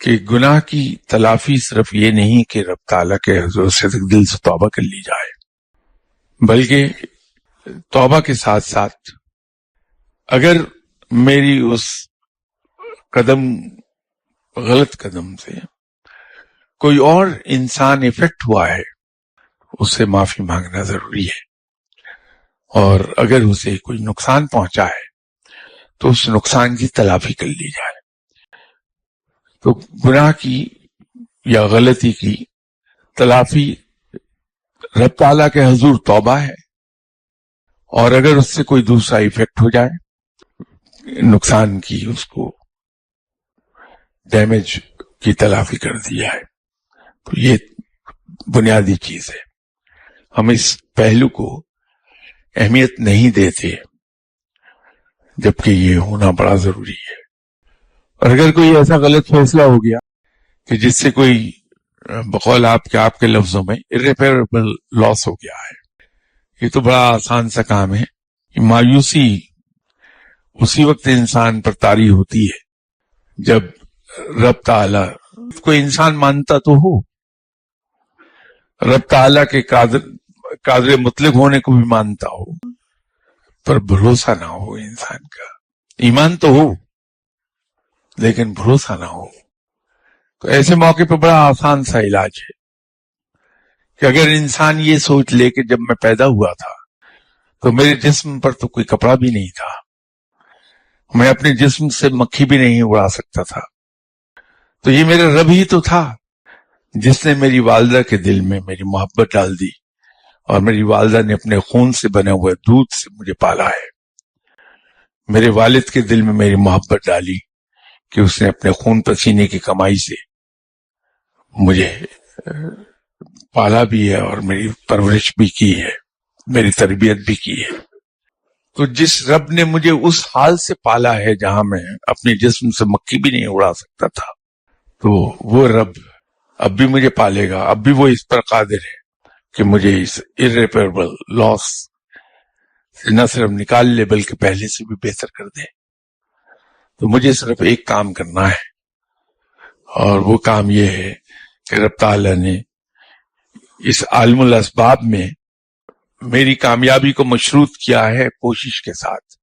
کہ گناہ کی تلافی صرف یہ نہیں کہ رب تعالیٰ کے حضور سے دل سے توبہ کر لی جائے، بلکہ توبہ کے ساتھ ساتھ اگر میری اس غلط قدم سے کوئی اور انسان افیکٹ ہوا ہے، اس سے معافی مانگنا ضروری ہے، اور اگر اسے کوئی نقصان پہنچا ہے تو اس نقصان کی تلافی کر لی جائے۔ تو گناہ کی یا غلطی کی تلافی رب تعالیٰ کے حضور توبہ ہے، اور اگر اس سے کوئی دوسرا ایفیکٹ ہو جائے، نقصان کی، اس کو ڈیمیج کی تلافی کر دیا ہے۔ تو یہ بنیادی چیز ہے، ہم اس پہلو کو اہمیت نہیں دیتے، جبکہ یہ ہونا بڑا ضروری ہے۔ اور اگر کوئی ایسا غلط فیصلہ ہو گیا کہ جس سے کوئی بقول آپ کے لفظوں میں irreparable لاس ہو گیا ہے، یہ تو بڑا آسان سا کام ہے۔ مایوسی اسی وقت انسان پر طاری ہوتی ہے جب رب تعالیٰ کو انسان مانتا تو ہو، رب تعالیٰ کے قادر مطلق ہونے کو بھی مانتا ہو، پر بھروسہ نہ ہو انسان کا۔ ایمان تو ہو لیکن بھروسہ نہ ہو۔ تو ایسے موقع پہ بڑا آسان سا علاج ہے کہ اگر انسان یہ سوچ لے کہ جب میں پیدا ہوا تھا تو میرے جسم پر تو کوئی کپڑا بھی نہیں تھا، میں اپنے جسم سے مکھی بھی نہیں اڑا سکتا تھا، تو یہ میرا رب ہی تو تھا جس نے میری والدہ کے دل میں میری محبت ڈال دی، اور میری والدہ نے اپنے خون سے بنے ہوئے دودھ سے مجھے پالا ہے۔ میرے والد کے دل میں میری محبت ڈالی کہ اس نے اپنے خون پسینے کی کمائی سے مجھے پالا بھی ہے اور میری پرورش بھی کی ہے، میری تربیت بھی کی ہے۔ تو جس رب نے مجھے اس حال سے پالا ہے جہاں میں اپنے جسم سے مکھی بھی نہیں اڑا سکتا تھا، تو وہ رب اب بھی مجھے پالے گا، اب بھی وہ اس پر قادر ہے کہ مجھے اس irreparable لاس سے نہ صرف نکال لے بلکہ پہلے سے بھی بہتر کر دے۔ تو مجھے صرف ایک کام کرنا ہے، اور وہ کام یہ ہے کہ رب تعالیٰ نے اس عالم الاسباب میں میری کامیابی کو مشروط کیا ہے کوشش کے ساتھ،